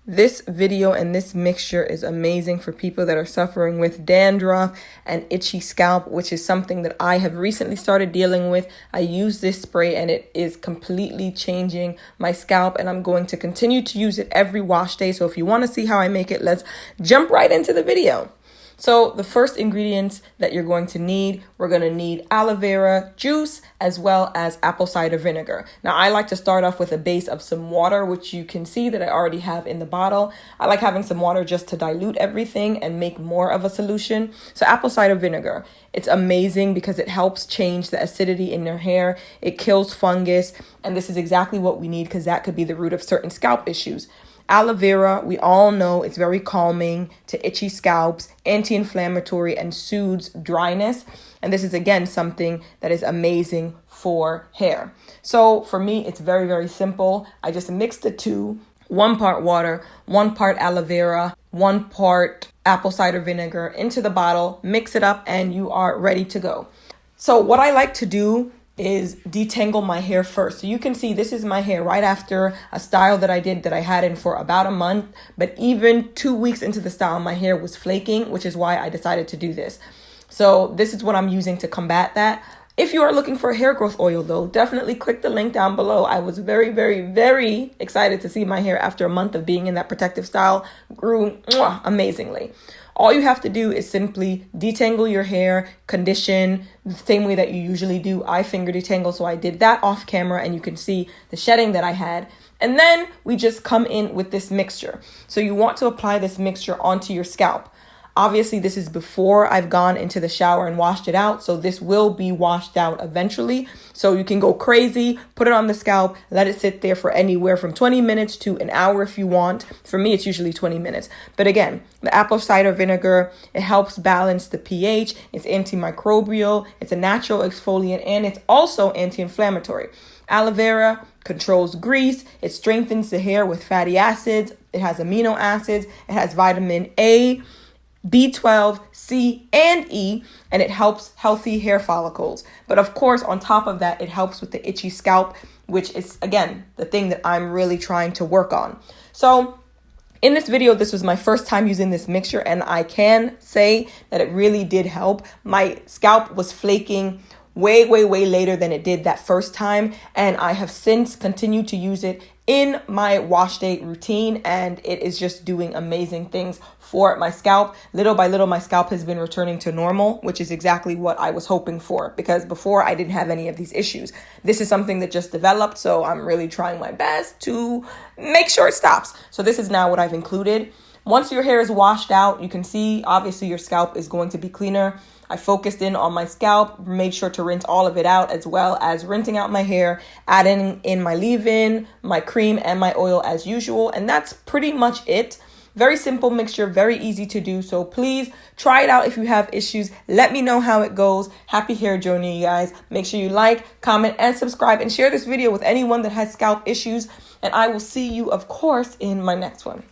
This video and this mixture is amazing for people that are suffering with dandruff and itchy scalp, which is something that I have recently started dealing with. I use this spray and it is completely changing my scalp, and I'm going to continue to use it every wash day. So if you want to see how I make it, let's jump right into the video. So the first ingredients that you're going to need, we're going to need aloe vera juice as well as apple cider vinegar. Now I like to start off with a base of some water, which you can see that I already have in the bottle. I like having some water just to dilute everything and make more of a solution. So apple cider vinegar, it's amazing because it helps change the acidity in your hair. It kills fungus, and this is exactly what we need because that could be the root of certain scalp issues. Aloe vera, we all know it's very calming to itchy scalps, anti-inflammatory, and soothes dryness. And this is, again, something that is amazing for hair. So for me, it's very, very simple. I just mix the two, 1 part water, 1 part aloe vera, 1 part apple cider vinegar into the bottle, mix it up, and you are ready to go. So what I like to do is detangle my hair first. So you can see this is my hair right after a style that I did that I had in for about a month, but even 2 weeks into the style, my hair was flaking, which is why I decided to do this. So this is what I'm using to combat that. If you are looking for a hair growth oil though, definitely click the link down below. I was very, very, very excited to see my hair after a month of being in that protective style grew amazingly. All you have to do is simply detangle your hair, condition the same way that you usually do. I finger detangle, so I did that off camera and you can see the shedding that I had. And then we just come in with this mixture. So you want to apply this mixture onto your scalp. Obviously, this is before I've gone into the shower and washed it out. So this will be washed out eventually. So you can go crazy, put it on the scalp, let it sit there for anywhere from 20 minutes to an hour if you want. For me, it's usually 20 minutes. But again, the apple cider vinegar, it helps balance the pH. It's antimicrobial. It's a natural exfoliant, and it's also anti-inflammatory. Aloe vera controls grease. It strengthens the hair with fatty acids. It has amino acids. It has vitamin A, B12, C, and E, and it helps healthy hair follicles. But of course, on top of that, it helps with the itchy scalp, which is, again, the thing that I'm really trying to work on. So in this video, this was my first time using this mixture, and I can say that it really did help. My scalp was flaking way later than it did that first time, and I have since continued to use it in my wash day routine, and it is just doing amazing things for my scalp. Little by little, my scalp has been returning to normal, which is exactly what I was hoping for, because before I didn't have any of these issues. This is something that just developed, so I'm really trying my best to make sure it stops. So this is now what I've included. Once your hair is washed out, you can see obviously your scalp is going to be cleaner. I focused in on my scalp, made sure to rinse all of it out, as well as rinsing out my hair, adding in my leave-in, my cream, and my oil as usual. And that's pretty much it. Very simple mixture, very easy to do. So please try it out if you have issues. Let me know how it goes. Happy hair journey, you guys. Make sure you like, comment, and subscribe, and share this video with anyone that has scalp issues. And I will see you, of course, in my next one.